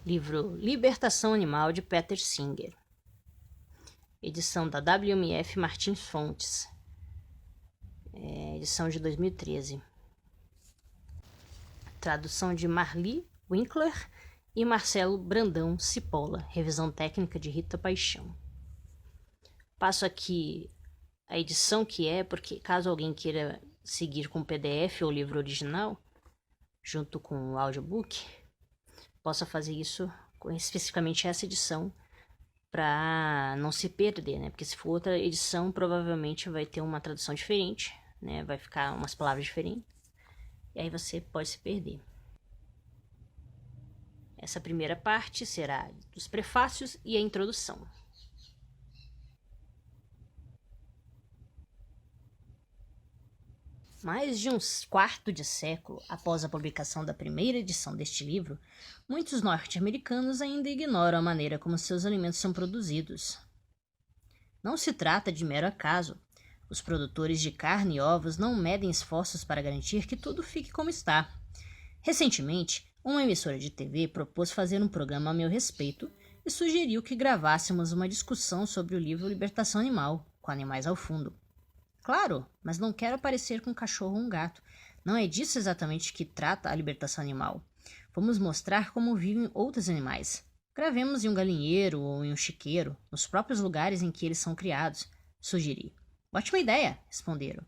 livro Libertação Animal, de Peter Singer, edição da WMF Martins Fontes, edição de 2013, tradução de Marli Winkler e Marcelo Brandão Cipolla, revisão técnica de Rita Paixão. Passo aqui a edição que é, porque caso alguém queira seguir com o PDF ou livro original, junto com o audiobook, possa fazer isso com especificamente essa edição, para não se perder, né? Porque se for outra edição, provavelmente vai ter uma tradução diferente, né? Vai ficar umas palavras diferentes, e aí você pode se perder. Essa primeira parte será dos prefácios e a introdução. Mais de um quarto de século após a publicação da primeira edição deste livro, muitos norte-americanos ainda ignoram a maneira como seus alimentos são produzidos. Não se trata de mero acaso. Os produtores de carne e ovos não medem esforços para garantir que tudo fique como está. Recentemente, uma emissora de TV propôs fazer um programa a meu respeito e sugeriu que gravássemos uma discussão sobre o livro Libertação Animal, com animais ao fundo. Claro, mas não quero aparecer com um cachorro ou um gato. Não é disso exatamente que trata a libertação animal. Vamos mostrar como vivem outros animais. Gravemos em um galinheiro ou em um chiqueiro, nos próprios lugares em que eles são criados, sugeri. Ótima ideia, responderam.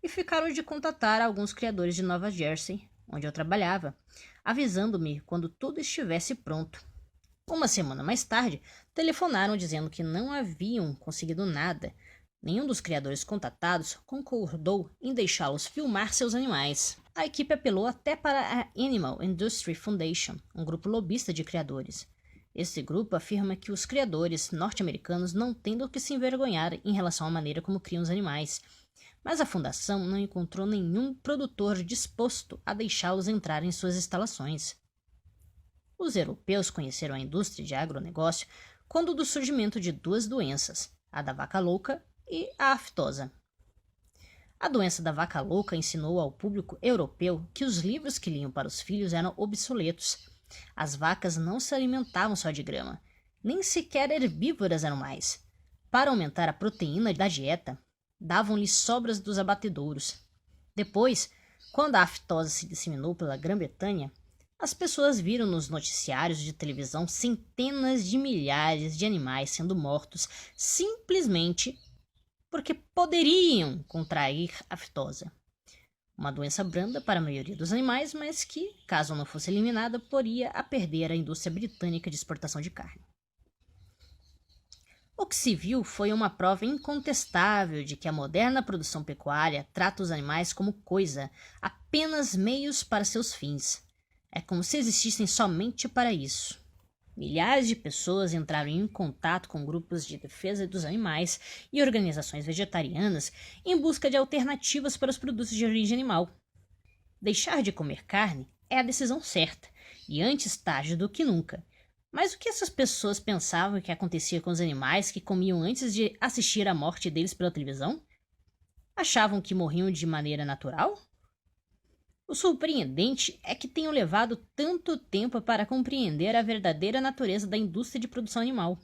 E ficaram de contatar alguns criadores de Nova Jersey, onde eu trabalhava, avisando-me quando tudo estivesse pronto. Uma semana mais tarde, telefonaram dizendo que não haviam conseguido nada. Nenhum dos criadores contatados concordou em deixá-los filmar seus animais. A equipe apelou até para a Animal Industry Foundation, um grupo lobista de criadores. Esse grupo afirma que os criadores norte-americanos não têm do que se envergonhar em relação à maneira como criam os animais, mas a fundação não encontrou nenhum produtor disposto a deixá-los entrar em suas instalações. Os europeus conheceram a indústria de agronegócio quando do surgimento de duas doenças, a da vaca louca e a aftosa. A doença da vaca louca ensinou ao público europeu que os livros que liam para os filhos eram obsoletos. As vacas não se alimentavam só de grama, nem sequer herbívoras eram mais. Para aumentar a proteína da dieta, davam-lhe sobras dos abatedouros. Depois, quando a aftosa se disseminou pela Grã-Bretanha, as pessoas viram nos noticiários de televisão centenas de milhares de animais sendo mortos simplesmente porque poderiam contrair aftosa. Uma doença branda para a maioria dos animais, mas que, caso não fosse eliminada, poria a perder a indústria britânica de exportação de carne. O que se viu foi uma prova incontestável de que a moderna produção pecuária trata os animais como coisa, apenas meios para seus fins. É como se existissem somente para isso. Milhares de pessoas entraram em contato com grupos de defesa dos animais e organizações vegetarianas em busca de alternativas para os produtos de origem animal. Deixar de comer carne é a decisão certa, e antes tarde do que nunca. Mas o que essas pessoas pensavam que acontecia com os animais que comiam antes de assistir à morte deles pela televisão? Achavam que morriam de maneira natural? O surpreendente é que tenham levado tanto tempo para compreender a verdadeira natureza da indústria de produção animal.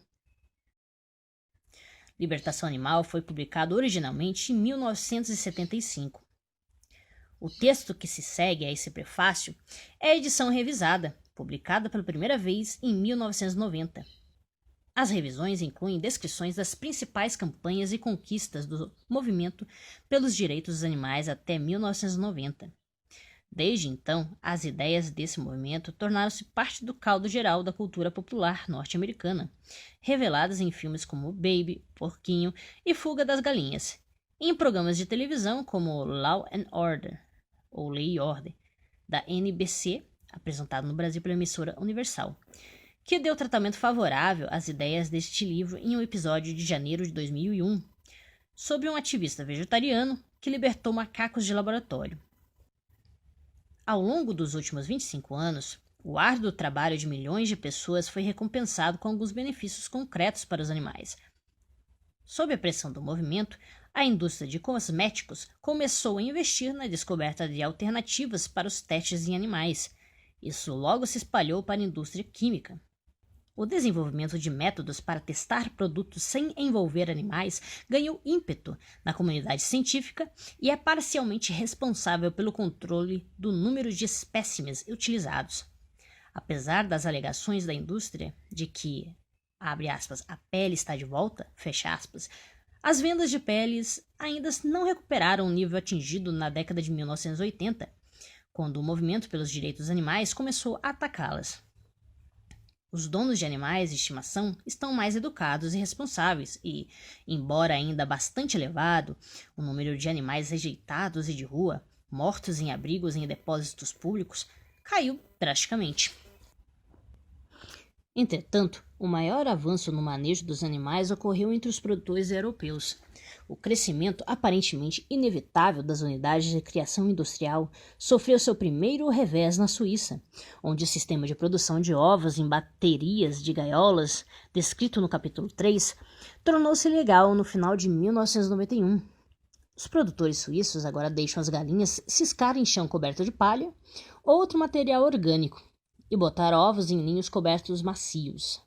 Libertação Animal foi publicado originalmente em 1975. O texto que se segue a esse prefácio é a edição revisada, publicada pela primeira vez em 1990. As revisões incluem descrições das principais campanhas e conquistas do movimento pelos direitos dos animais até 1990. Desde então, as ideias desse movimento tornaram-se parte do caldo geral da cultura popular norte-americana, reveladas em filmes como Baby, Porquinho e Fuga das Galinhas, e em programas de televisão como Law and Order, ou Lei e Ordem, da NBC, apresentado no Brasil pela emissora Universal, que deu tratamento favorável às ideias deste livro em um episódio de janeiro de 2001, sobre um ativista vegetariano que libertou macacos de laboratório. Ao longo dos últimos 25 anos, o árduo trabalho de milhões de pessoas foi recompensado com alguns benefícios concretos para os animais. Sob a pressão do movimento, a indústria de cosméticos começou a investir na descoberta de alternativas para os testes em animais. Isso logo se espalhou para a indústria química, O desenvolvimento de métodos para testar produtos sem envolver animais ganhou ímpeto na comunidade científica e é parcialmente responsável pelo controle do número de espécimes utilizados. Apesar das alegações da indústria de que, abre aspas, a pele está de volta, fecha aspas, as vendas de peles ainda não recuperaram o nível atingido na década de 1980, quando o movimento pelos direitos dos animais começou a atacá-las. Os donos de animais de estimação estão mais educados e responsáveis e, embora ainda bastante elevado, o número de animais rejeitados e de rua, mortos em abrigos e em depósitos públicos, caiu drasticamente. Entretanto, o maior avanço no manejo dos animais ocorreu entre os produtores europeus. O crescimento aparentemente inevitável das unidades de criação industrial sofreu seu primeiro revés na Suíça, onde o sistema de produção de ovos em baterias de gaiolas, descrito no capítulo 3, tornou-se legal no final de 1991. Os produtores suíços agora deixam as galinhas ciscar em chão coberto de palha ou outro material orgânico e botar ovos em ninhos cobertos macios.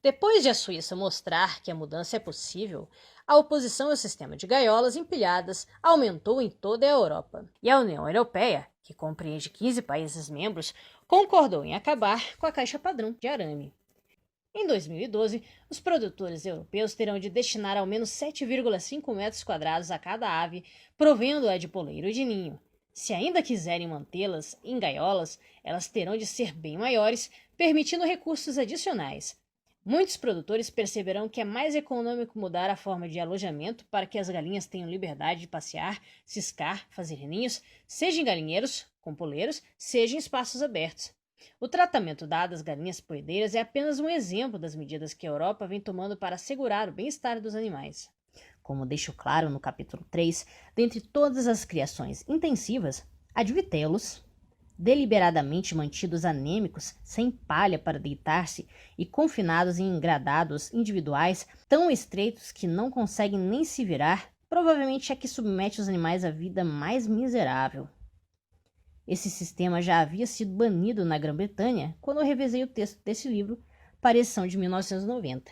Depois de a Suíça mostrar que a mudança é possível, a oposição ao sistema de gaiolas empilhadas aumentou em toda a Europa. E a União Europeia, que compreende 15 países membros, concordou em acabar com a caixa padrão de arame. Em 2012, os produtores europeus terão de destinar ao menos 7,5 metros quadrados a cada ave, provendo-a de poleiro e de ninho. Se ainda quiserem mantê-las em gaiolas, elas terão de ser bem maiores, permitindo recursos adicionais. Muitos produtores perceberão que é mais econômico mudar a forma de alojamento para que as galinhas tenham liberdade de passear, ciscar, fazer ninhos, seja em galinheiros, com poleiros, seja em espaços abertos. O tratamento dado às galinhas poedeiras é apenas um exemplo das medidas que a Europa vem tomando para assegurar o bem-estar dos animais. Como deixo claro no capítulo 3, dentre todas as criações intensivas, a de vitelos, deliberadamente mantidos anêmicos, sem palha para deitar-se e confinados em engradados individuais tão estreitos que não conseguem nem se virar, provavelmente é que submete os animais à vida mais miserável. Esse sistema já havia sido banido na Grã-Bretanha quando eu revisei o texto desse livro para a edição de 1990.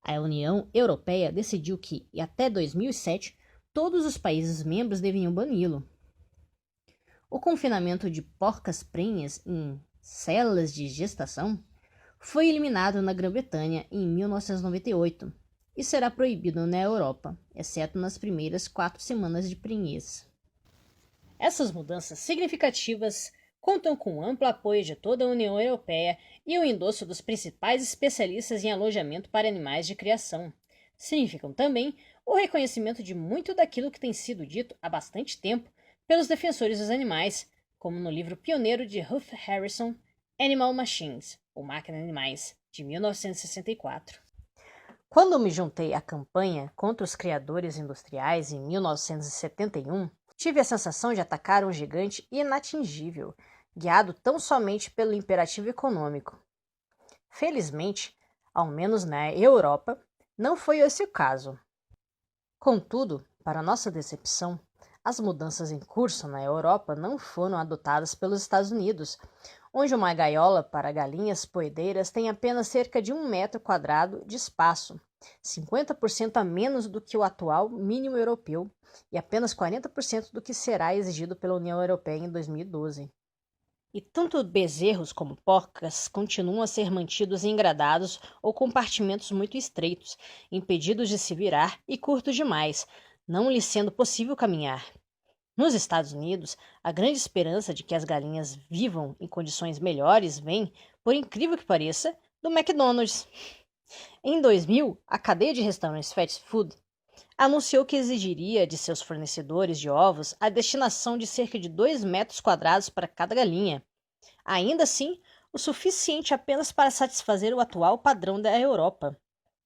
A União Europeia decidiu que, até 2007, todos os países membros deviam bani-lo. O confinamento de porcas prenhes em células de gestação foi eliminado na Grã-Bretanha em 1998 e será proibido na Europa, exceto nas primeiras 4 semanas de prenhez. Essas mudanças significativas contam com amplo apoio de toda a União Europeia e o endosso dos principais especialistas em alojamento para animais de criação. Significam também o reconhecimento de muito daquilo que tem sido dito há bastante tempo pelos defensores dos animais, como no livro pioneiro de Ruth Harrison, Animal Machines, ou Máquina de Animais, de 1964. Quando me juntei à campanha contra os criadores industriais em 1971, tive a sensação de atacar um gigante inatingível, guiado tão somente pelo imperativo econômico. Felizmente, ao menos na Europa, não foi esse o caso. Contudo, para nossa decepção, as mudanças em curso na Europa não foram adotadas pelos Estados Unidos, onde uma gaiola para galinhas poedeiras tem apenas cerca de 1 metro quadrado de espaço, 50% a menos do que o atual mínimo europeu e apenas 40% do que será exigido pela União Europeia em 2012. E tanto bezerros como porcas continuam a ser mantidos engradados ou compartimentos muito estreitos, impedidos de se virar e curtos demais, não lhes sendo possível caminhar. Nos Estados Unidos, a grande esperança de que as galinhas vivam em condições melhores vem, por incrível que pareça, do McDonald's. Em 2000, a cadeia de restaurantes fast food anunciou que exigiria de seus fornecedores de ovos a destinação de cerca de 2 metros quadrados para cada galinha. Ainda assim, o suficiente apenas para satisfazer o atual padrão da Europa,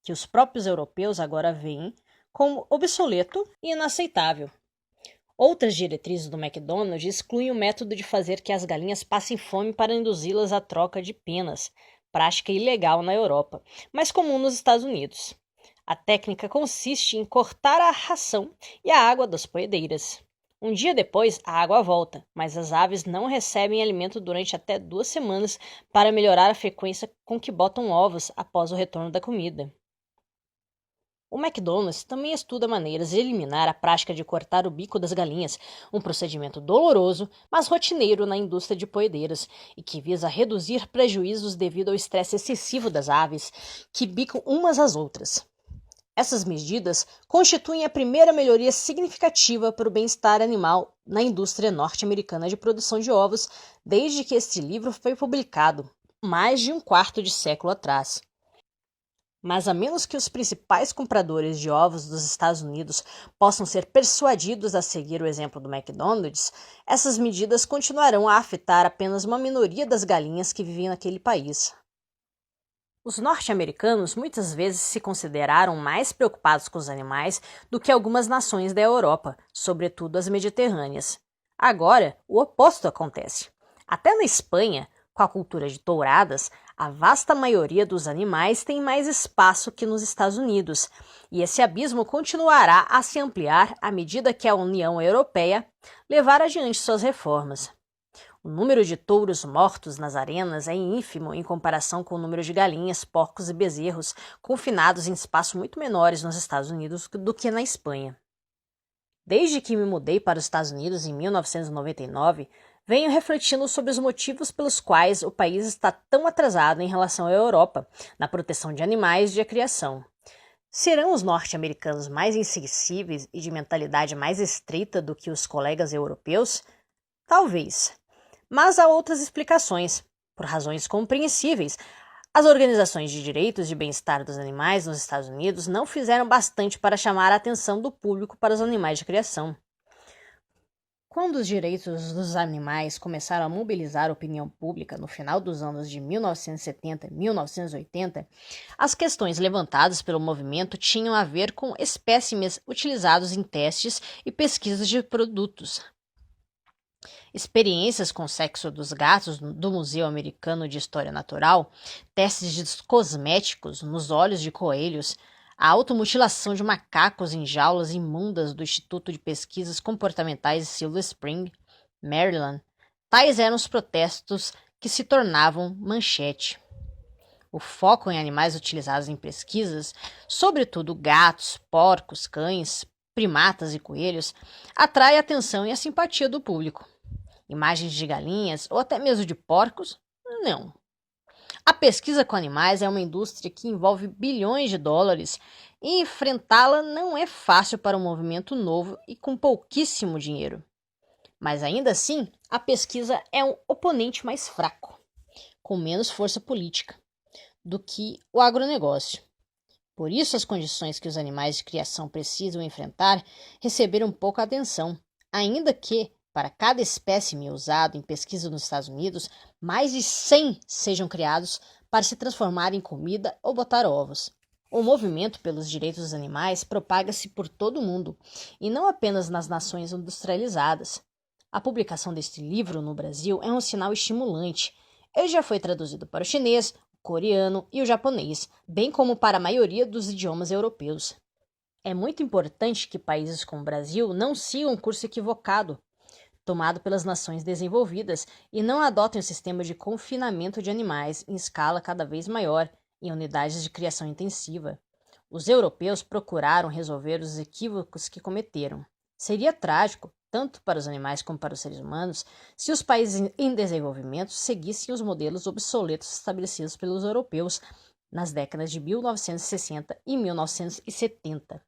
que os próprios europeus agora veem como obsoleto e inaceitável. Outras diretrizes do McDonald's excluem o método de fazer que as galinhas passem fome para induzi-las à troca de penas, prática ilegal na Europa, mas comum nos Estados Unidos. A técnica consiste em cortar a ração e a água das poedeiras. Um dia depois, a água volta, mas as aves não recebem alimento durante até 2 semanas para melhorar a frequência com que botam ovos após o retorno da comida. O McDonald's também estuda maneiras de eliminar a prática de cortar o bico das galinhas, um procedimento doloroso, mas rotineiro na indústria de poedeiras e que visa reduzir prejuízos devido ao estresse excessivo das aves, que bicam umas às outras. Essas medidas constituem a primeira melhoria significativa para o bem-estar animal na indústria norte-americana de produção de ovos desde que este livro foi publicado, mais de um quarto de século atrás. Mas a menos que os principais compradores de ovos dos Estados Unidos possam ser persuadidos a seguir o exemplo do McDonald's, essas medidas continuarão a afetar apenas uma minoria das galinhas que vivem naquele país. Os norte-americanos muitas vezes se consideraram mais preocupados com os animais do que algumas nações da Europa, sobretudo as mediterrâneas. Agora, o oposto acontece. Até na Espanha, com a cultura de touradas, a vasta maioria dos animais tem mais espaço que nos Estados Unidos, e esse abismo continuará a se ampliar à medida que a União Europeia levar adiante suas reformas. O número de touros mortos nas arenas é ínfimo em comparação com o número de galinhas, porcos e bezerros confinados em espaços muito menores nos Estados Unidos do que na Espanha. Desde que me mudei para os Estados Unidos em 1999, venho refletindo sobre os motivos pelos quais o país está tão atrasado em relação à Europa na proteção de animais de criação. Serão os norte-americanos mais insensíveis e de mentalidade mais estreita do que os colegas europeus? Talvez. Mas há outras explicações. Por razões compreensíveis, as organizações de direitos de bem-estar dos animais nos Estados Unidos não fizeram bastante para chamar a atenção do público para os animais de criação. Quando os direitos dos animais começaram a mobilizar a opinião pública no final dos anos de 1970 e 1980, as questões levantadas pelo movimento tinham a ver com espécimes utilizados em testes e pesquisas de produtos. Experiências com o sexo dos gatos do Museu Americano de História Natural, testes de cosméticos nos olhos de coelhos, a automutilação de macacos em jaulas imundas do Instituto de Pesquisas Comportamentais de Silver Spring, Maryland, tais eram os protestos que se tornavam manchete. O foco em animais utilizados em pesquisas, sobretudo gatos, porcos, cães, primatas e coelhos, atrai a atenção e a simpatia do público. Imagens de galinhas ou até mesmo de porcos? Não. A pesquisa com animais é uma indústria que envolve bilhões de dólares e enfrentá-la não é fácil para um movimento novo e com pouquíssimo dinheiro. Mas ainda assim, a pesquisa é um oponente mais fraco, com menos força política, do que o agronegócio. Por isso, as condições que os animais de criação precisam enfrentar receberam pouca atenção, ainda que para cada espécime usado em pesquisa nos Estados Unidos, mais de 100 sejam criados para se transformar em comida ou botar ovos. O movimento pelos direitos dos animais propaga-se por todo o mundo, e não apenas nas nações industrializadas. A publicação deste livro no Brasil é um sinal estimulante. Ele já foi traduzido para o chinês, o coreano e o japonês, bem como para a maioria dos idiomas europeus. É muito importante que países como o Brasil não sigam um curso equivocado, tomado pelas nações desenvolvidas, e não adotem o sistema de confinamento de animais em escala cada vez maior, em unidades de criação intensiva. Os europeus procuraram resolver os equívocos que cometeram. Seria trágico, tanto para os animais como para os seres humanos, se os países em desenvolvimento seguissem os modelos obsoletos estabelecidos pelos europeus nas décadas de 1960 e 1970.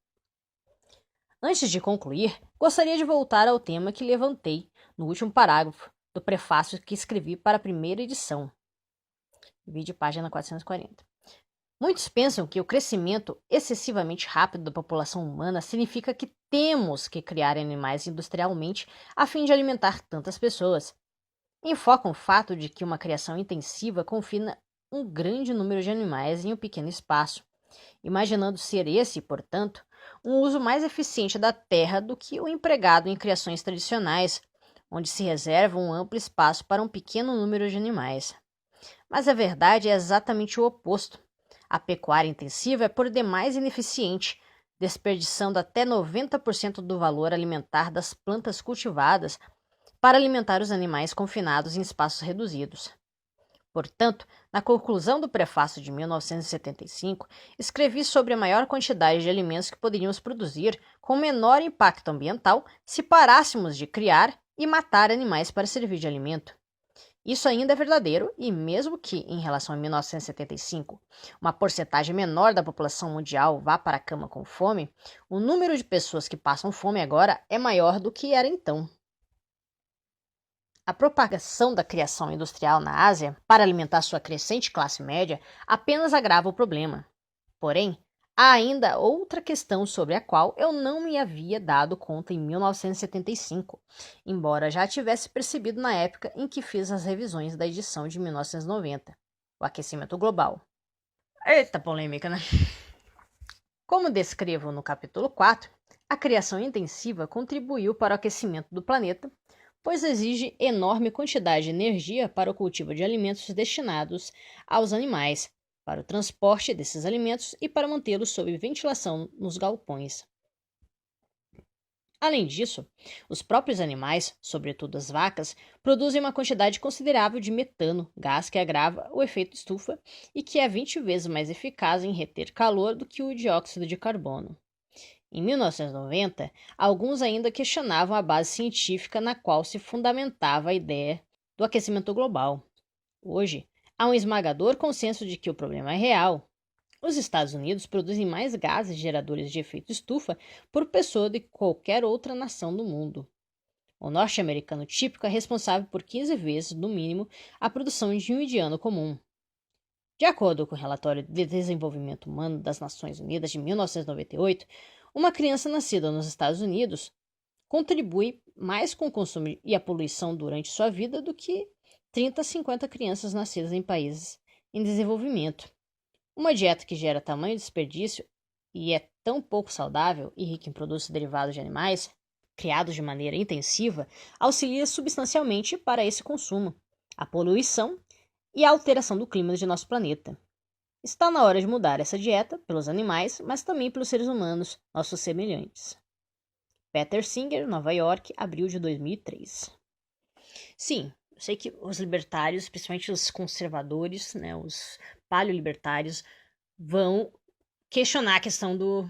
Antes de concluir, gostaria de voltar ao tema que levantei no último parágrafo do prefácio que escrevi para a primeira edição. Vide página 440. Muitos pensam que o crescimento excessivamente rápido da população humana significa que temos que criar animais industrialmente a fim de alimentar tantas pessoas. Enfocam o fato de que uma criação intensiva confina um grande número de animais em um pequeno espaço, imaginando ser esse, portanto, um uso mais eficiente da terra do que o empregado em criações tradicionais, onde se reserva um amplo espaço para um pequeno número de animais. Mas a verdade é exatamente o oposto. A pecuária intensiva é por demais ineficiente, desperdiçando até 90% do valor alimentar das plantas cultivadas para alimentar os animais confinados em espaços reduzidos. Portanto, na conclusão do prefácio de 1975, escrevi sobre a maior quantidade de alimentos que poderíamos produzir com menor impacto ambiental se parássemos de criar e matar animais para servir de alimento. Isso ainda é verdadeiro e mesmo que, em relação a 1975, uma porcentagem menor da população mundial vá para a cama com fome, o número de pessoas que passam fome agora é maior do que era então. A propagação da criação industrial na Ásia para alimentar sua crescente classe média apenas agrava o problema. Porém, há ainda outra questão sobre a qual eu não me havia dado conta em 1975, embora já tivesse percebido na época em que fiz as revisões da edição de 1990, o aquecimento global. Eita polêmica, né? Como descrevo no capítulo 4, a criação intensiva contribuiu para o aquecimento do planeta, pois exige enorme quantidade de energia para o cultivo de alimentos destinados aos animais, para o transporte desses alimentos e para mantê-los sob ventilação nos galpões. Além disso, os próprios animais, sobretudo as vacas, produzem uma quantidade considerável de metano, gás que agrava o efeito estufa e que é 20 vezes mais eficaz em reter calor do que o dióxido de carbono. Em 1990, alguns ainda questionavam a base científica na qual se fundamentava a ideia do aquecimento global. Hoje, há um esmagador consenso de que o problema é real. Os Estados Unidos produzem mais gases geradores de efeito estufa por pessoa do que qualquer outra nação do mundo. O norte-americano típico é responsável por 15 vezes, no mínimo, a produção de um indiano comum. De acordo com o Relatório de Desenvolvimento Humano das Nações Unidas de 1998, uma criança nascida nos Estados Unidos contribui mais com o consumo e a poluição durante sua vida do que 30 a 50 crianças nascidas em países em desenvolvimento. Uma dieta que gera tamanho desperdício e é tão pouco saudável e rica em produtos derivados de animais, criados de maneira intensiva, auxilia substancialmente para esse consumo, a poluição e a alteração do clima de nosso planeta. Está na hora de mudar essa dieta pelos animais, mas também pelos seres humanos, nossos semelhantes. Peter Singer, Nova York, abril de 2003. Sim, eu sei que os libertários, principalmente os conservadores, né, os paleolibertários, vão questionar a questão do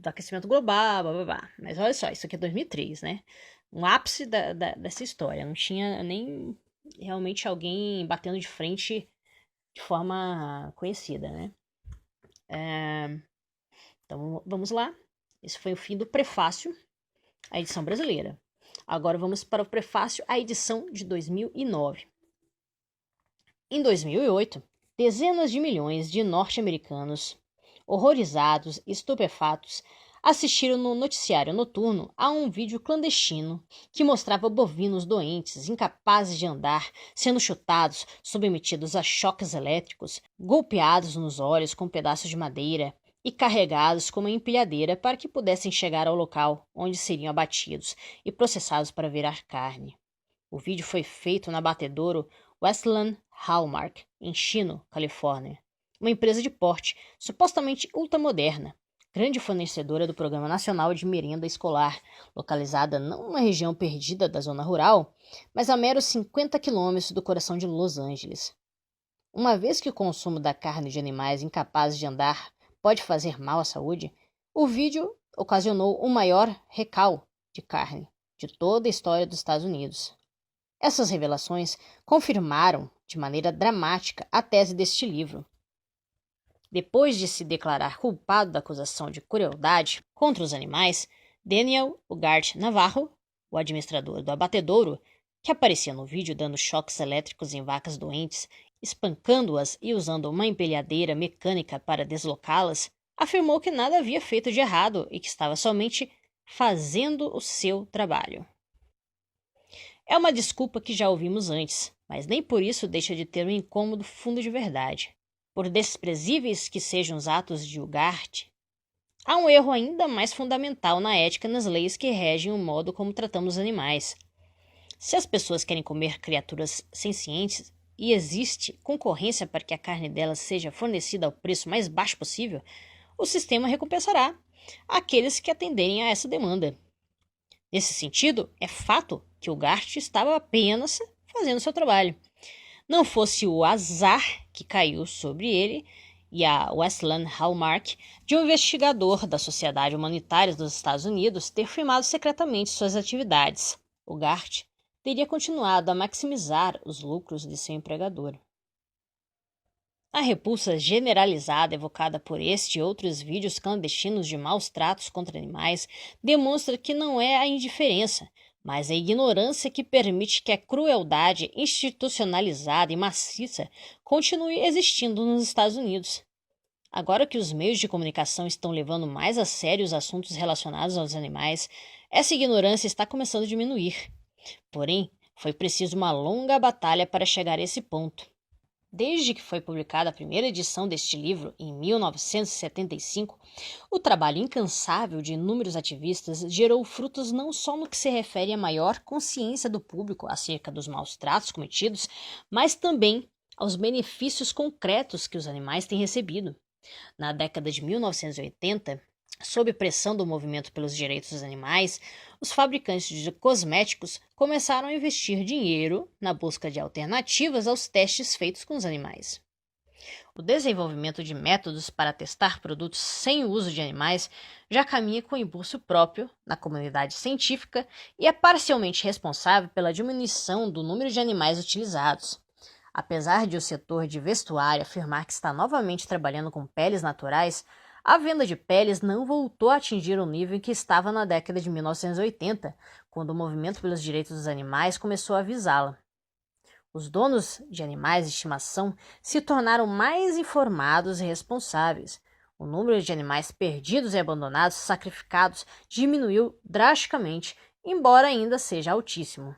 aquecimento global, blá, blá, blá. Mas olha só, isso aqui é 2003, né? Um ápice dessa história. Não tinha nem realmente alguém batendo de frente de forma conhecida, né? Então, vamos lá. Esse foi o fim do prefácio à edição brasileira. Agora vamos para o prefácio à edição de 2009. Em 2008, dezenas de milhões de norte-americanos, horrorizados e estupefatos, assistiram no noticiário noturno a um vídeo clandestino que mostrava bovinos doentes, incapazes de andar, sendo chutados, submetidos a choques elétricos, golpeados nos olhos com pedaços de madeira e carregados com uma empilhadeira para que pudessem chegar ao local onde seriam abatidos e processados para virar carne. O vídeo foi feito na abatedouro Westland Hallmark, em Chino, Califórnia, uma empresa de porte supostamente ultramoderna, grande fornecedora do Programa Nacional de Merenda Escolar, localizada não numa região perdida da zona rural, mas a meros 50 quilômetros do coração de Los Angeles. Uma vez que o consumo da carne de animais incapazes de andar pode fazer mal à saúde, o vídeo ocasionou o maior recall de carne de toda a história dos Estados Unidos. Essas revelações confirmaram de maneira dramática a tese deste livro. Depois de se declarar culpado da acusação de crueldade contra os animais, Daniel Ugarte Navarro, o administrador do abatedouro, que aparecia no vídeo dando choques elétricos em vacas doentes, espancando-as e usando uma empilhadeira mecânica para deslocá-las, afirmou que nada havia feito de errado e que estava somente fazendo o seu trabalho. É uma desculpa que já ouvimos antes, mas nem por isso deixa de ter um incômodo fundo de verdade. Por desprezíveis que sejam os atos de Ugarte, há um erro ainda mais fundamental na ética e nas leis que regem o modo como tratamos os animais. Se as pessoas querem comer criaturas sencientes e existe concorrência para que a carne delas seja fornecida ao preço mais baixo possível, o sistema recompensará aqueles que atenderem a essa demanda. Nesse sentido, é fato que o GART estava apenas fazendo seu trabalho. Não fosse o azar que caiu sobre ele e a Westland Hallmark de um investigador da Sociedade Humanitária dos Estados Unidos ter firmado secretamente suas atividades. O GART teria continuado a maximizar os lucros de seu empregador. A repulsa generalizada evocada por este e outros vídeos clandestinos de maus tratos contra animais demonstra que não é a indiferença, mas a ignorância que permite que a crueldade institucionalizada e maciça continue existindo nos Estados Unidos. Agora que os meios de comunicação estão levando mais a sério os assuntos relacionados aos animais, essa ignorância está começando a diminuir. Porém, foi preciso uma longa batalha para chegar a esse ponto. Desde que foi publicada a primeira edição deste livro, em 1975, o trabalho incansável de inúmeros ativistas gerou frutos não só no que se refere à maior consciência do público acerca dos maus tratos cometidos, mas também aos benefícios concretos que os animais têm recebido. Na década de 1980, sob pressão do movimento pelos direitos dos animais, os fabricantes de cosméticos começaram a investir dinheiro na busca de alternativas aos testes feitos com os animais. O desenvolvimento de métodos para testar produtos sem o uso de animais já caminha com impulso próprio na comunidade científica e é parcialmente responsável pela diminuição do número de animais utilizados. Apesar de o setor de vestuário afirmar que está novamente trabalhando com peles naturais, a venda de peles não voltou a atingir o nível em que estava na década de 1980, quando o movimento pelos direitos dos animais começou a avisá-la. Os donos de animais de estimação se tornaram mais informados e responsáveis. O número de animais perdidos e abandonados, sacrificados, diminuiu drasticamente, embora ainda seja altíssimo.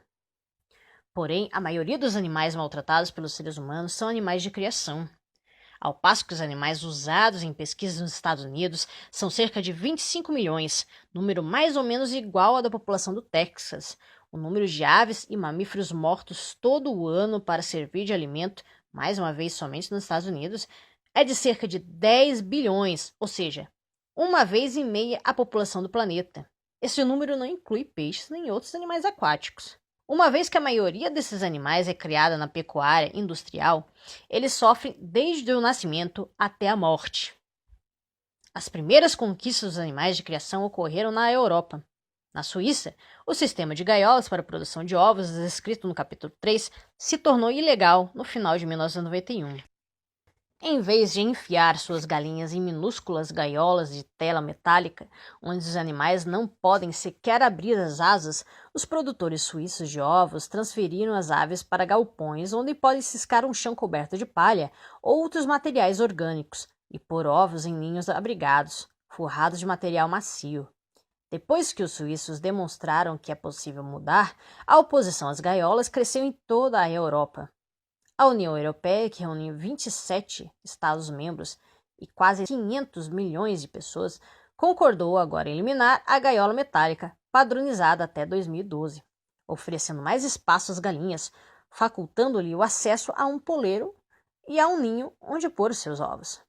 Porém, a maioria dos animais maltratados pelos seres humanos são animais de criação. Ao passo que os animais usados em pesquisas nos Estados Unidos são cerca de 25 milhões, número mais ou menos igual ao da população do Texas. O número de aves e mamíferos mortos todo o ano para servir de alimento, mais uma vez somente nos Estados Unidos, é de cerca de 10 bilhões, ou seja, 1,5 vezes a população do planeta. Esse número não inclui peixes nem outros animais aquáticos. Uma vez que a maioria desses animais é criada na pecuária industrial, eles sofrem desde o nascimento até a morte. As primeiras conquistas dos animais de criação ocorreram na Europa. Na Suíça, o sistema de gaiolas para a produção de ovos, descrito no capítulo 3, se tornou ilegal no final de 1991. Em vez de enfiar suas galinhas em minúsculas gaiolas de tela metálica, onde os animais não podem sequer abrir as asas, os produtores suíços de ovos transferiram as aves para galpões onde podem ciscar um chão coberto de palha ou outros materiais orgânicos e pôr ovos em ninhos abrigados, forrados de material macio. Depois que os suíços demonstraram que é possível mudar, a oposição às gaiolas cresceu em toda a Europa. A União Europeia, que reúne 27 Estados-membros e quase 500 milhões de pessoas, concordou agora em eliminar a gaiola metálica, padronizada até 2012, oferecendo mais espaço às galinhas, facultando-lhe o acesso a um poleiro e a um ninho onde pôr os seus ovos.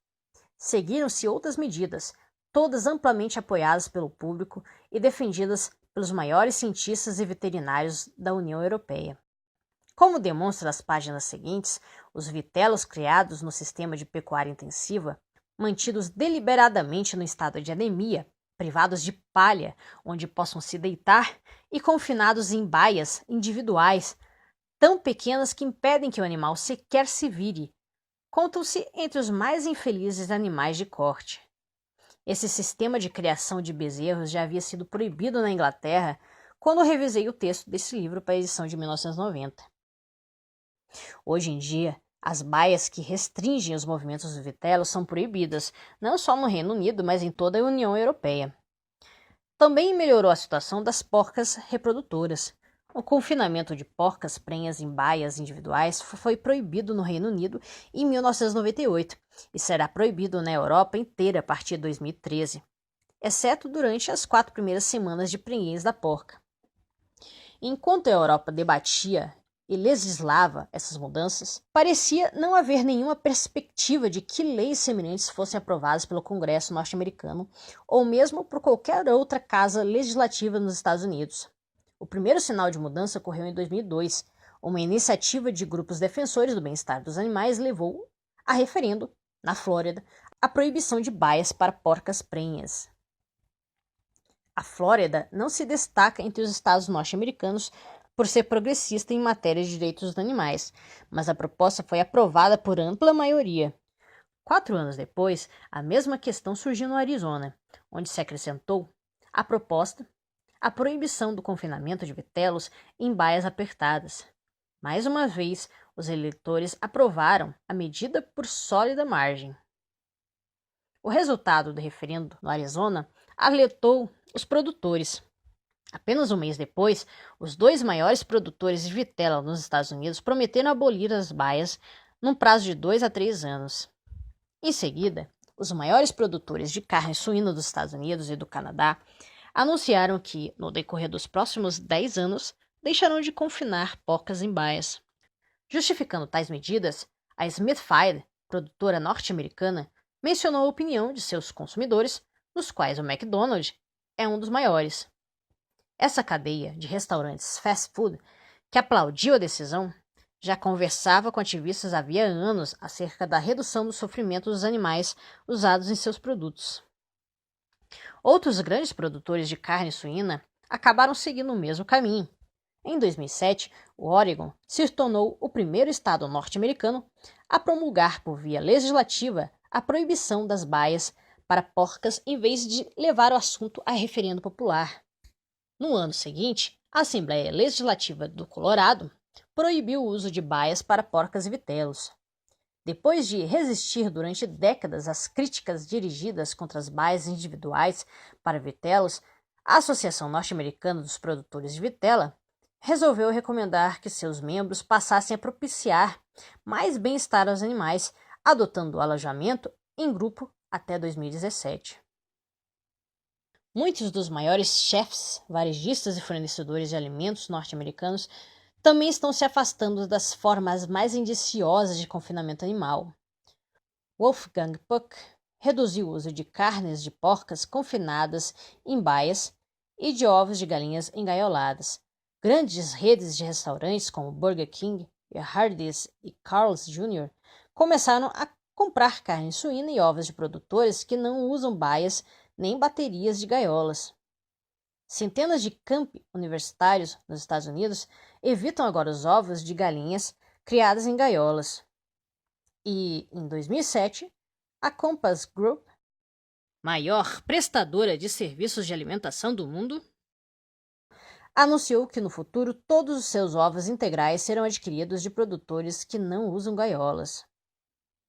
Seguiram-se outras medidas, todas amplamente apoiadas pelo público e defendidas pelos maiores cientistas e veterinários da União Europeia. Como demonstra as páginas seguintes, os vitelos criados no sistema de pecuária intensiva, mantidos deliberadamente no estado de anemia, privados de palha onde possam se deitar e confinados em baias individuais, tão pequenas que impedem que o animal sequer se vire, contam-se entre os mais infelizes animais de corte. Esse sistema de criação de bezerros já havia sido proibido na Inglaterra quando revisei o texto desse livro para a edição de 1990. Hoje em dia, as baias que restringem os movimentos dos vitelos são proibidas, não só no Reino Unido, mas em toda a União Europeia. Também melhorou a situação das porcas reprodutoras. O confinamento de porcas prenhas em baias individuais foi proibido no Reino Unido em 1998 e será proibido na Europa inteira a partir de 2013, exceto durante as 4 primeiras semanas de prenhez da porca. Enquanto a Europa debatia e legislava essas mudanças, parecia não haver nenhuma perspectiva de que leis semelhantes fossem aprovadas pelo Congresso norte-americano ou mesmo por qualquer outra casa legislativa nos Estados Unidos. O primeiro sinal de mudança ocorreu em 2002. Uma iniciativa de grupos defensores do bem-estar dos animais levou a referendo, na Flórida, a proibição de baias para porcas prenhas. A Flórida não se destaca entre os estados norte-americanos por ser progressista em matéria de direitos dos animais, mas a proposta foi aprovada por ampla maioria. 4 anos depois, a mesma questão surgiu no Arizona, onde se acrescentou à proposta a proibição do confinamento de vitelos em baias apertadas. Mais uma vez, os eleitores aprovaram a medida por sólida margem. O resultado do referendo no Arizona alertou os produtores. Apenas um mês depois, os 2 maiores produtores de vitela nos Estados Unidos prometeram abolir as baias num prazo de 2 a 3 anos. Em seguida, os maiores produtores de carne suína dos Estados Unidos e do Canadá anunciaram que, no decorrer dos próximos 10 anos, deixarão de confinar porcas em baias. Justificando tais medidas, a Smithfield, produtora norte-americana, mencionou a opinião de seus consumidores, nos quais o McDonald's é um dos maiores. Essa cadeia de restaurantes fast food, que aplaudiu a decisão, já conversava com ativistas havia anos acerca da redução do sofrimento dos animais usados em seus produtos. Outros grandes produtores de carne suína acabaram seguindo o mesmo caminho. Em 2007, o Oregon se tornou o primeiro estado norte-americano a promulgar por via legislativa a proibição das baias para porcas em vez de levar o assunto a referendo popular. No ano seguinte, a Assembleia Legislativa do Colorado proibiu o uso de baias para porcas e vitelos. Depois de resistir durante décadas às críticas dirigidas contra as baias individuais para vitelos, a Associação Norte-Americana dos Produtores de Vitela resolveu recomendar que seus membros passassem a propiciar mais bem-estar aos animais, adotando o alojamento em grupo até 2017. Muitos dos maiores chefs, varejistas e fornecedores de alimentos norte-americanos também estão se afastando das formas mais indiciosas de confinamento animal. Wolfgang Puck reduziu o uso de carnes de porcas confinadas em baias e de ovos de galinhas engaioladas. Grandes redes de restaurantes como Burger King, Hardee's e Carl's Jr. começaram a comprar carne suína e ovos de produtores que não usam baias nem baterias de gaiolas. Centenas de campi universitários nos Estados Unidos evitam agora os ovos de galinhas criadas em gaiolas. E, em 2007, a Compass Group, maior prestadora de serviços de alimentação do mundo, anunciou que no futuro todos os seus ovos integrais serão adquiridos de produtores que não usam gaiolas.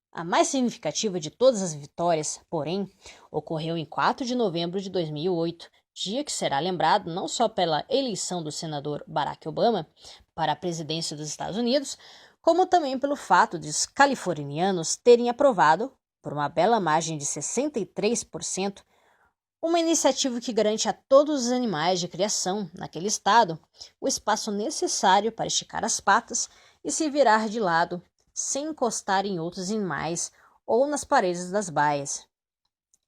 A mais significativa de todas as vitórias, porém, ocorreu em 4 de novembro de 2008, dia que será lembrado não só pela eleição do senador Barack Obama para a presidência dos Estados Unidos, como também pelo fato de os californianos terem aprovado, por uma bela margem de 63%, uma iniciativa que garante a todos os animais de criação naquele estado o espaço necessário para esticar as patas e se virar de lado, sem encostar em outros animais ou nas paredes das baias.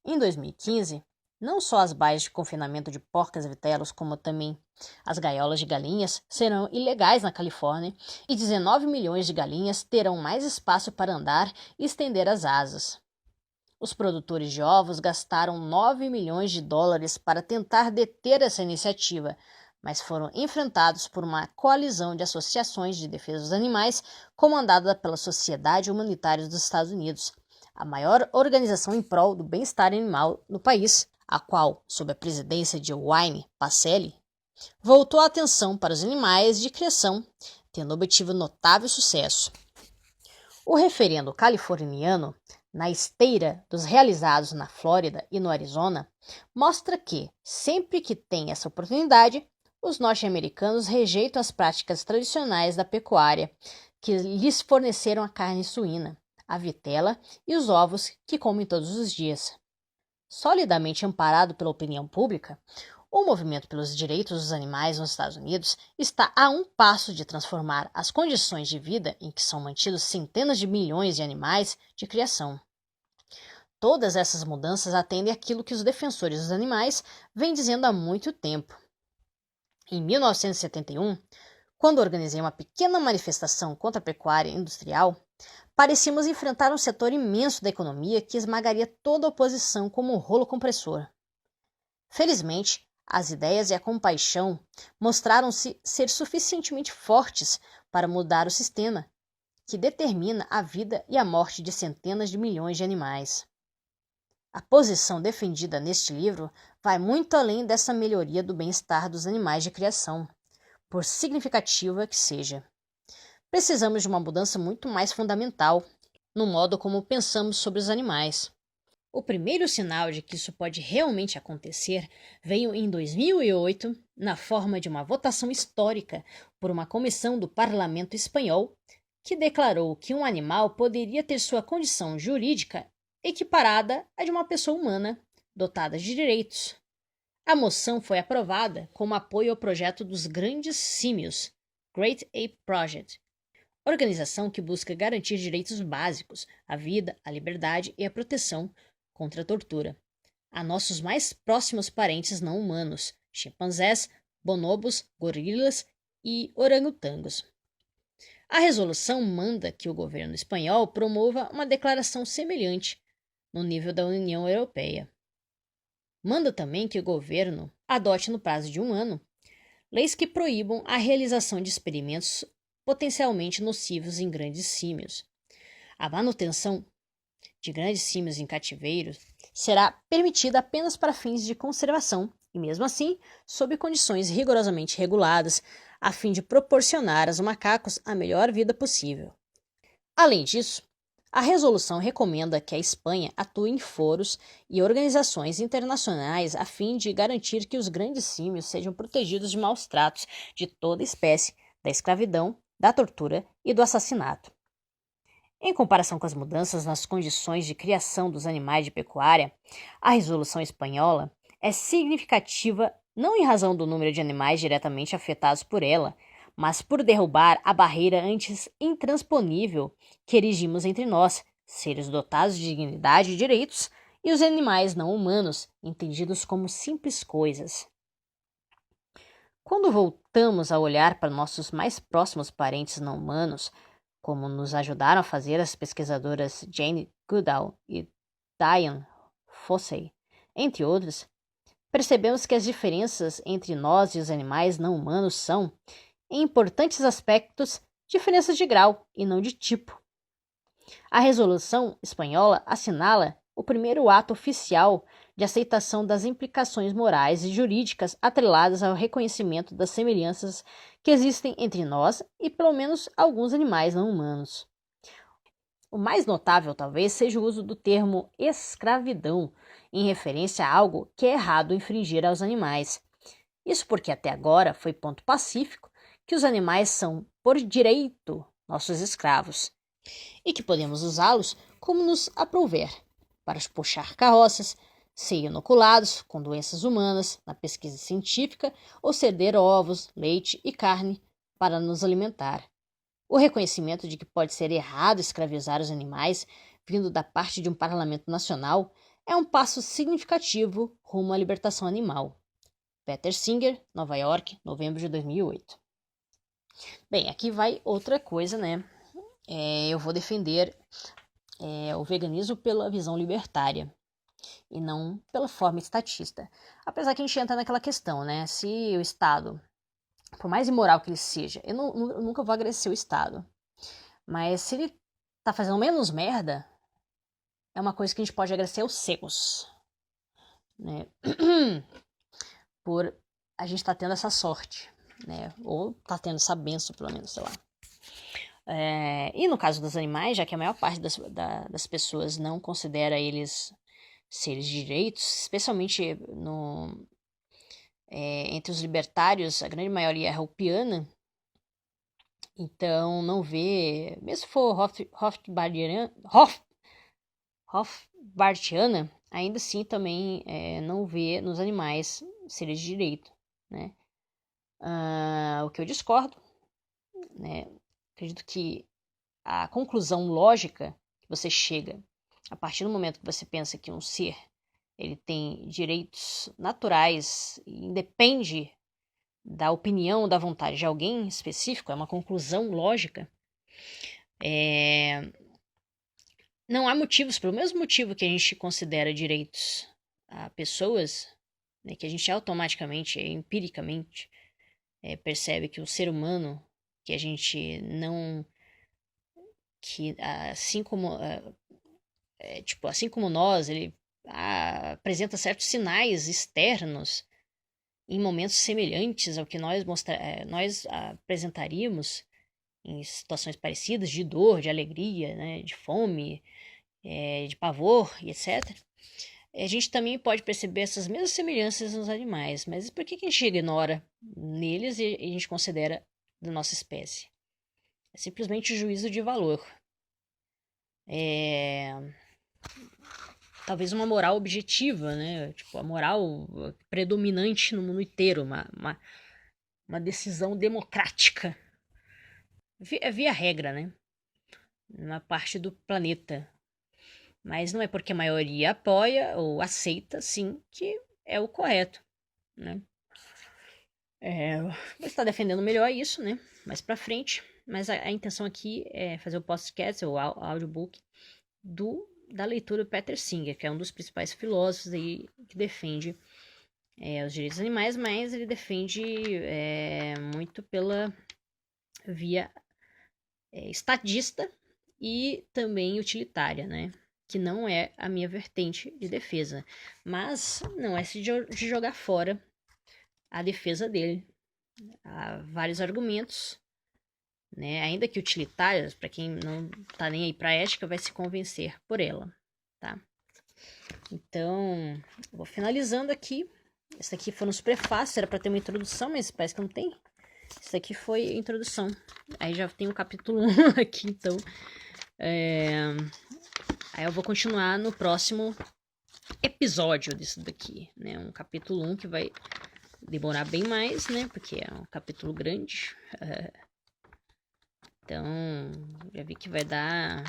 Em 2015, não só as baias de confinamento de porcas e vitelos, como também as gaiolas de galinhas serão ilegais na Califórnia e 19 milhões de galinhas terão mais espaço para andar e estender as asas. Os produtores de ovos gastaram 9 milhões de dólares para tentar deter essa iniciativa, mas foram enfrentados por uma coalizão de associações de defesa dos animais comandada pela Sociedade Humanitária dos Estados Unidos, a maior organização em prol do bem-estar animal no país, a qual, sob a presidência de Wayne Pacelle, voltou a atenção para os animais de criação, tendo obtido notável sucesso. O referendo californiano, na esteira dos realizados na Flórida e no Arizona, mostra que, sempre que tem essa oportunidade, os norte-americanos rejeitam as práticas tradicionais da pecuária, que lhes forneceram a carne suína, a vitela e os ovos que comem todos os dias. Solidamente amparado pela opinião pública, O movimento pelos direitos dos animais nos Estados Unidos está a um passo de transformar as condições de vida em que são mantidos centenas de milhões de animais de criação. Todas essas mudanças atendem àquilo que os defensores dos animais vêm dizendo há muito tempo. Em 1971, quando organizei uma pequena manifestação contra a pecuária industrial, parecíamos enfrentar um setor imenso da economia que esmagaria toda a oposição como um rolo compressor. Felizmente, as ideias e a compaixão mostraram-se ser suficientemente fortes para mudar o sistema, que determina a vida e a morte de centenas de milhões de animais. A posição defendida neste livro vai muito além dessa melhoria do bem-estar dos animais de criação, por significativa que seja. Precisamos de uma mudança muito mais fundamental no modo como pensamos sobre os animais. O primeiro sinal de que isso pode realmente acontecer veio em 2008, na forma de uma votação histórica por uma comissão do Parlamento espanhol, que declarou que um animal poderia ter sua condição jurídica equiparada à de uma pessoa humana, dotada de direitos. A moção foi aprovada como apoio ao projeto dos Grandes Símios, Great Ape Project, organização que busca garantir direitos básicos, à vida, à liberdade e à proteção contra a tortura, a nossos mais próximos parentes não humanos, chimpanzés, bonobos, gorilas e orangotangos. A resolução manda que o governo espanhol promova uma declaração semelhante no nível da União Europeia. Manda também que o governo adote no prazo de 1 ano leis que proíbam a realização de experimentos potencialmente nocivos em grandes símios. A manutenção de grandes símios em cativeiro será permitida apenas para fins de conservação e, mesmo assim, sob condições rigorosamente reguladas, a fim de proporcionar aos macacos a melhor vida possível. Além disso, a resolução recomenda que a Espanha atue em foros e organizações internacionais a fim de garantir que os grandes símios sejam protegidos de maus tratos de toda espécie, da escravidão, da tortura e do assassinato. Em comparação com as mudanças nas condições de criação dos animais de pecuária, a resolução espanhola é significativa não em razão do número de animais diretamente afetados por ela, mas por derrubar a barreira antes intransponível que erigimos entre nós, seres dotados de dignidade e direitos, e os animais não humanos, entendidos como simples coisas. Quando voltamos a olhar para nossos mais próximos parentes não humanos, como nos ajudaram a fazer as pesquisadoras Jane Goodall e Diane Fossey, entre outros, percebemos que as diferenças entre nós e os animais não humanos são, em importantes aspectos, diferenças de grau e não de tipo. A resolução espanhola assinala o primeiro ato oficial de aceitação das implicações morais e jurídicas atreladas ao reconhecimento das semelhanças que existem entre nós e pelo menos alguns animais não humanos. O mais notável, talvez, seja o uso do termo escravidão, em referência a algo que é errado infringir aos animais. Isso porque até agora foi ponto pacífico que os animais são, por direito, nossos escravos, e que podemos usá-los como nos aprouver, para puxar carroças, ser inoculados com doenças humanas na pesquisa científica ou ceder ovos, leite e carne para nos alimentar. O reconhecimento de que pode ser errado escravizar os animais, vindo da parte de um parlamento nacional, é um passo significativo rumo à libertação animal. Peter Singer, Nova York, novembro de 2008. Bem, aqui vai outra coisa, né? Eu vou defender o veganismo pela visão libertária e não pela forma estatista. Apesar que a gente entra naquela questão, né? Se o Estado, por mais imoral que ele seja, eu nunca vou agradecer o Estado, mas se ele tá fazendo menos merda, é uma coisa que a gente pode agradecer aos cegos, né? Por a gente tá tendo essa sorte, né? Ou tá tendo essa benção, pelo menos, sei lá. E no caso dos animais, já que a maior parte das pessoas não considera eles seres de direitos, especialmente entre os libertários, a grande maioria é roupiana, então não vê, mesmo se for Hofbartiana, ainda assim também não vê nos animais seres de direito, né? O que eu discordo, né? Acredito que a conclusão lógica que você chega a partir do momento que você pensa que um ser ele tem direitos naturais e independe da opinião, da vontade de alguém específico, é uma conclusão lógica, não há motivos, pelo mesmo motivo que a gente considera direitos a pessoas, né, que a gente automaticamente, empiricamente, percebe que o ser humano, que a gente não... que assim como, assim como nós, ele apresenta certos sinais externos em momentos semelhantes ao que nós apresentaríamos em situações parecidas, de dor, de alegria, né, de fome, de pavor e etc. A gente também pode perceber essas mesmas semelhanças nos animais, mas por que a gente ignora neles e a gente considera da nossa espécie? É simplesmente o juízo de valor. Talvez uma moral objetiva, né? Tipo, a moral predominante no mundo inteiro, uma decisão democrática. Via regra, né? Na parte do planeta. Mas não é porque a maioria apoia ou aceita, sim, que é o correto, né? Vou estar defendendo melhor isso, né? Mais pra frente. Mas a intenção aqui é fazer o podcast, o audiobook, da leitura do Peter Singer, que é um dos principais filósofos aí que defende os direitos dos animais, mas ele defende muito pela via estadista e também utilitária, né? Que não é a minha vertente de defesa. Mas não é de jogar fora a defesa dele. Há vários argumentos, né? Ainda que utilitários, para quem não tá nem aí pra ética, vai se convencer por ela, tá? Então, vou finalizando aqui. Esse aqui foram os prefácios, era para ter uma introdução, mas parece que não tem. Isso aqui foi a introdução. Aí já tem o capítulo 1 aqui, então. Aí eu vou continuar no próximo episódio disso daqui, né? Um capítulo 1 que vai demorar bem mais, né? Porque é um capítulo grande. Então, já vi que vai dar...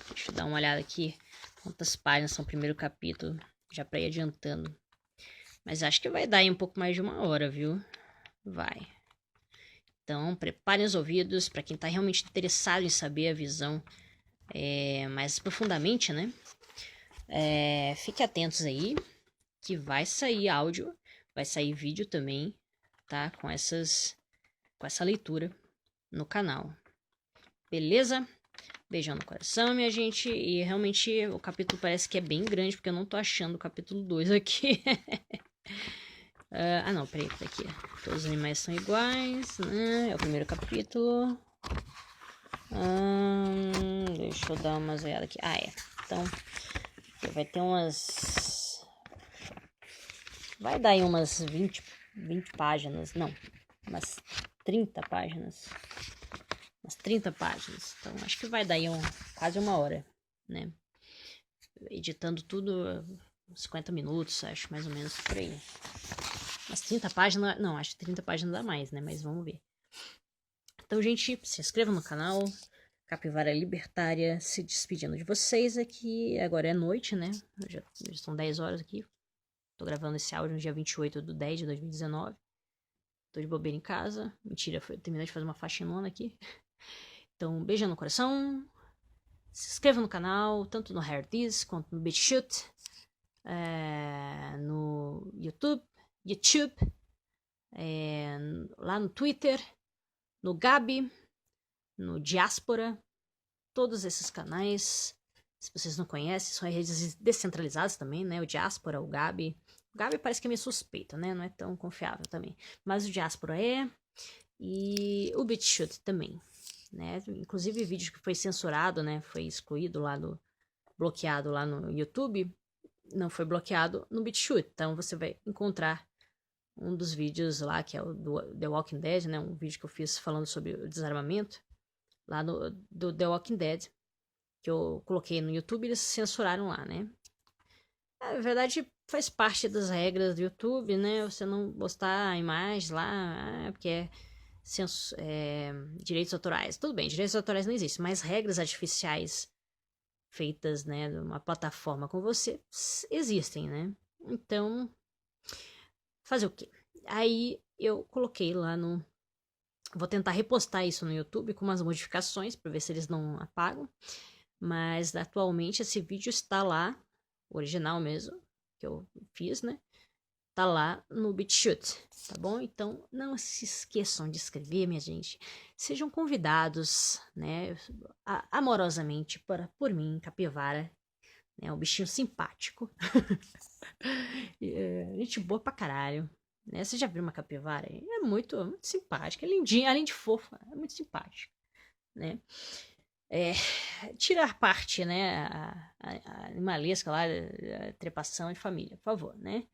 Deixa eu dar uma olhada aqui. Quantas páginas são o primeiro capítulo, já pra ir adiantando. Mas acho que vai dar aí um pouco mais de 1 hora, viu? Vai. Então, preparem os ouvidos para quem tá realmente interessado em saber a visão mais profundamente, né? Fiquem atentos aí, que vai sair áudio, vai sair vídeo também, tá? Com essa leitura no canal. Beleza? Beijão no coração, minha gente. E realmente o capítulo parece que é bem grande, porque eu não tô achando o capítulo 2 aqui. Não, peraí, tá aqui. Todos os animais são iguais, né? É o primeiro capítulo. Deixa eu dar uma olhada aqui. Então, vai ter umas... Vai dar aí umas 20 páginas. Não, umas 30 páginas. Umas 30 páginas. Então, acho que vai dar aí quase 1 hora, né? Editando tudo, 50 minutos, acho, mais ou menos, por aí. Umas 30 páginas... Não, acho que 30 páginas dá mais, né? Mas vamos ver. Então, gente, se inscreva no canal. Capivara Libertária se despedindo de vocês aqui. Agora é noite, né? Já são 10 horas aqui. Tô gravando esse áudio no dia 28/10/2019. Tô de bobeira em casa. Mentira, terminei de fazer uma faxinona aqui. Então, beijão no coração. Se inscreva no canal, tanto no Hair This quanto no BitChute. No YouTube. Lá no Twitter. No Gabi. No Diaspora. Todos esses canais, se vocês não conhecem, são redes descentralizadas também, né? O Diaspora, o Gabi. O Gabi parece que é meio suspeito, né? Não é tão confiável também. Mas o Diaspora é. E o BitChute também, né? Inclusive vídeo que foi censurado, né? Foi excluído lá bloqueado lá no YouTube. Não foi bloqueado no BitChute. Então você vai encontrar um dos vídeos lá, que é o do The Walking Dead, né? Um vídeo que eu fiz falando sobre o desarmamento. Lá do The Walking Dead, que eu coloquei no YouTube, eles censuraram lá, né? Na verdade, faz parte das regras do YouTube, né? Você não postar imagens lá, porque direitos autorais. Tudo bem, direitos autorais não existem, mas regras artificiais feitas, né, numa plataforma com você existem, né? Então, fazer o quê? Aí eu coloquei lá no. Vou tentar repostar isso no YouTube com umas modificações para ver se eles não apagam. Mas atualmente esse vídeo está lá, original mesmo, que eu fiz, né? Tá lá no BitChute, tá bom? Então não se esqueçam de escrever, minha gente. Sejam convidados, né? Amorosamente por mim, Capivara, né? Um bichinho simpático. Gente boa pra caralho. Né? Você já viu uma capivara? É muito simpática, é lindinha, além de fofa, é muito simpática, né? Tirar parte, né, a animalesca lá, a trepação de família, por favor, né?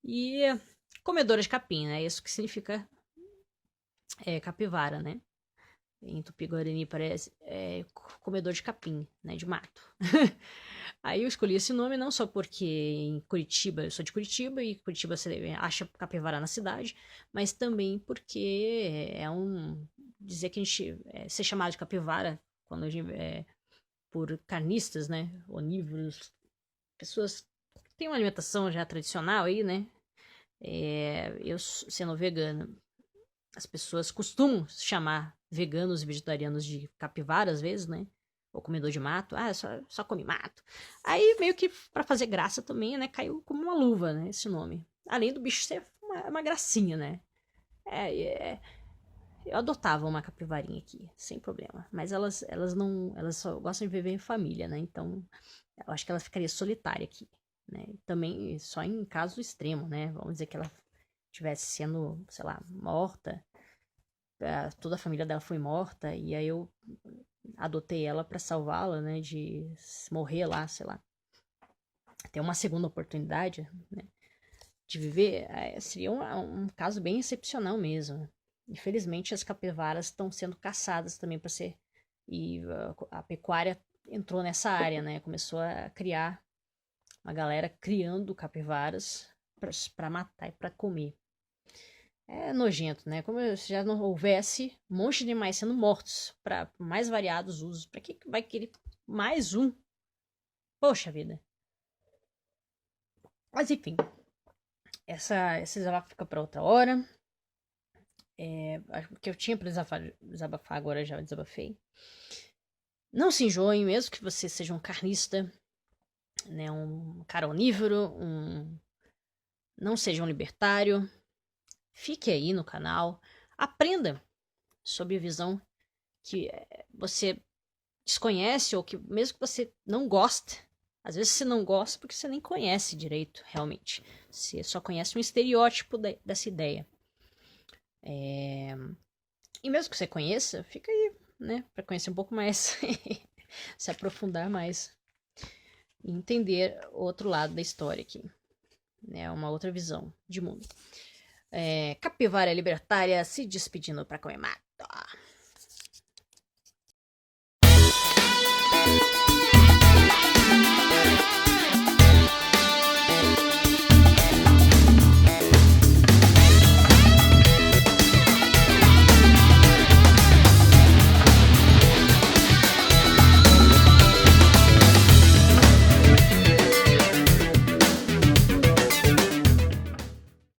E comedora de capim, né? Isso que significa capivara, né? Em Tupi-Guarani parece comedor de capim, né? De mato. Aí eu escolhi esse nome não só porque em Curitiba, eu sou de Curitiba e Curitiba você acha capivara na cidade, mas também porque dizer que a gente ser chamado de capivara quando a gente por carnistas, né, onívoros, pessoas que têm uma alimentação já tradicional aí, né? Eu sendo vegana, as pessoas costumam chamar veganos e vegetarianos de capivara às vezes, né? Ou comedor de mato, só come mato. Aí meio que pra fazer graça também, né, caiu como uma luva, né, esse nome. Além do bicho ser uma gracinha, né? Eu adotava uma capivarinha aqui, sem problema. Mas elas só gostam de viver em família, né? Então, eu acho que ela ficaria solitária aqui, né? Também só em caso extremo, né? Vamos dizer que ela estivesse sendo, sei lá, morta. Toda a família dela foi morta e aí eu adotei ela para salvá-la, né? De morrer lá, sei lá. Ter uma segunda oportunidade, né? De viver. Seria um caso bem excepcional mesmo. Infelizmente, as capivaras estão sendo caçadas também para ser. E a pecuária entrou nessa área, né? Começou a criar uma galera criando capivaras para matar e para comer. É nojento, né? Como se já não houvesse um monte de animais sendo mortos para mais variados usos. Para que vai querer mais um? Poxa vida. Mas enfim, essa desabafo fica para outra hora. O que eu tinha para desabafar agora já desabafei. Não se enjoem, mesmo que você seja um carnista, né, um cara onívoro, não seja um libertário. Fique aí no canal, aprenda sobre a visão que você desconhece ou que mesmo que você não gosta. Às vezes você não gosta porque você nem conhece direito, realmente. Você só conhece um estereótipo dessa ideia. E mesmo que você conheça, fica aí, né, para conhecer um pouco mais, se aprofundar mais e entender o outro lado da história aqui, né, uma outra visão de mundo. Capivara libertária se despedindo para comer mato.